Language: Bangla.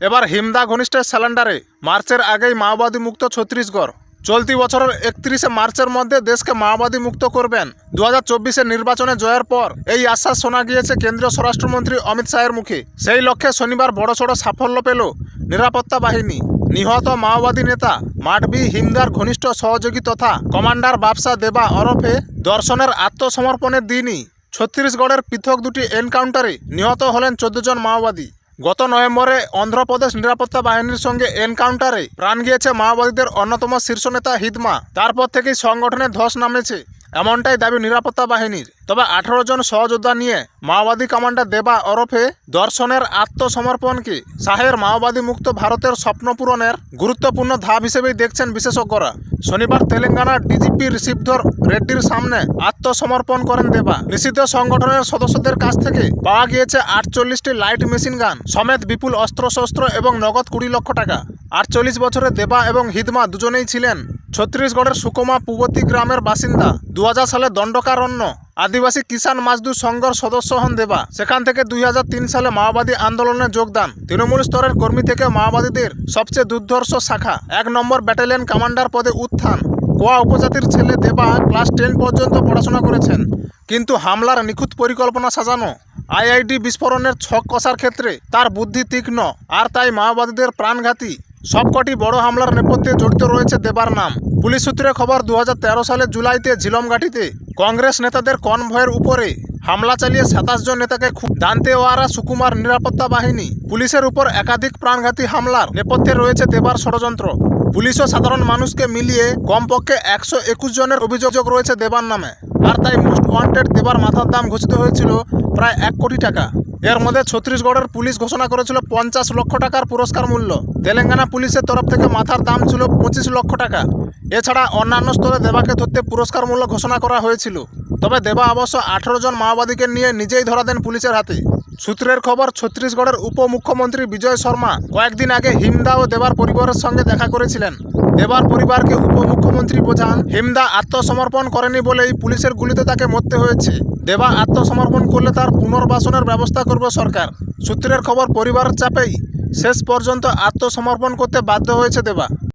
এবার হিমদা ঘনিষ্ঠের স্যালেন্ডারে মার্চের আগেই মাওবাদী মুক্ত ছত্তিশগড়। চলতি বছরের 31শে মার্চের মধ্যে দেশকে মাওবাদী মুক্ত করবেন। 2024-এর নির্বাচনে জয়ের পর এই আশ্বাস শোনা গিয়েছে কেন্দ্রীয় স্বরাষ্ট্রমন্ত্রী অমিত শাহের মুখে। সেই লক্ষ্যে শনিবার বড়সড় সাফল্য পেল নিরাপত্তা বাহিনী। নিহত মাওবাদী নেতা মাডবি হিমদার ঘনিষ্ঠ সহযোগী তথা কমান্ডার বাপসা দেবা ওরফে দর্শনের আত্মসমর্পণের দিনই ছত্তিশগড়ের পৃথক দুটি এনকাউন্টারে নিহত হলেন 14 জন মাওবাদী। গত নভেম্বরে অন্ধ্রপ্রদেশ নিরাপত্তা বাহিনীর সঙ্গে এনকাউন্টারে প্রাণ গিয়েছে মাওবাদীদের অন্যতম শীর্ষ নেতা হিদমা। তারপর থেকেই সংগঠনের ধস নামেছে, এমনটাই দাবি নিরাপত্তা বাহিনীর। তবে 18 জন সহযোদ্ধা নিয়ে মাওবাদী কমান্ডার দেবা ওরফে দর্শনের আত্মসমর্পণকে শাহের মাওবাদী মুক্ত ভারতের স্বপ্ন পূরণের গুরুত্বপূর্ণ ধাপ হিসেবেই দেখছেন বিশেষজ্ঞরা। শনিবার তেলেঙ্গানার ডিজিপি ঋষিধর রেড্ডির সামনে আত্মসমর্পণ করেন দেবা। নিষিদ্ধ সংগঠনের সদস্যদের কাছ থেকে পাওয়া গিয়েছে 48টি লাইট মেশিন গান সমেত বিপুল অস্ত্রশস্ত্র এবং নগদ 20 লক্ষ টাকা। 48 বছরের দেবা এবং হিদমা দুজনেই ছিলেন ছত্তিশগড়ের সুকমা পুগতি গ্রামের বাসিন্দা। 2000 সালে দণ্ডকারণ্য আদিবাসী কিষাণ মাজদুর সংঘর সদস্য হন দেবা। সেখান থেকে 2003 সালে মাওবাদী আন্দোলনে যোগদান। তৃণমূল স্তরের কর্মী থেকে মাওবাদীদের সবচেয়ে দুর্ধর্ষ শাখা 1 নম্বর ব্যাটালিয়ন কমান্ডার পদে উত্থান। কোয়া উপজাতির ছেলে দেবা ক্লাস 10 পর্যন্ত পড়াশোনা করেছেন, কিন্তু হামলার নিখুঁত পরিকল্পনা সাজানো, আইআইডি বিস্ফোরণের ছক কষার ক্ষেত্রে তার বুদ্ধি তীক্ষ্ণ, আর তাই মাওবাদীদের প্রাণঘাতী সবকটি বড় হামলার নেপথ্যে জড়িত রয়েছে দেবার নাম। পুলিশ সূত্রে খবর, 2013 সালের জুলাইতে ঝিলমঘাটিতে কংগ্রেস নেতাদের কনভয়ের উপরে হামলা চালিয়ে 27 জন নেতাকে দান্তেওয়াড়া সুকুমার নিরাপত্তা বাহিনী। পুলিশের উপর একাধিক প্রাণঘাতী হামলার নেপথ্যে রয়েছে দেবার ষড়যন্ত্র। পুলিশ ও সাধারণ মানুষকে মিলিয়ে কমপক্ষে 121 জনের অভিযোগ রয়েছে দেবার নামে। আর তাই মোস্ট ওয়ান্টেড দেবার মাথার দাম ঘোষিত হয়েছিল প্রায় 1 কোটি টাকা। এর মধ্যে ছত্তিশগড়ের পুলিশ ঘোষণা করেছিল 50 লক্ষ টাকার পুরস্কার মূল্য। তেলেঙ্গানা পুলিশের তরফ থেকে মাথার দাম ছিল 25 লক্ষ টাকা। এছাড়া অন্যান্য স্তরে দেবাকে ধরতে পুরস্কার মূল্য ঘোষণা করা হয়েছিল। তবে দেবা অবশ্য 18 জন মাওবাদীকে নিয়ে নিজেই ধরা দেন পুলিশের হাতে। সূত্রের খবর, ছত্তিশগড়ের উপমুখ্যমন্ত্রী বিজয় শর্মা কয়েকদিন আগে হিমদা ও দেবার পরিবারের সঙ্গে দেখা করেছিলেন। দেবার পরিবারকে উপমুখ্যমন্ত্রী বোঝান, হিমদা আত্মসমর্পণ করেনি বলেই পুলিশের গুলিতে তাকে মরতে হয়েছে। দেবা আত্মসমর্পণ করলে তার পুনর্বাসনের ব্যবস্থা করবে সরকার। সূত্রের খবর, পরিবারের চাপেই শেষ পর্যন্ত আত্মসমর্পণ করতে বাধ্য হয়েছে দেবা।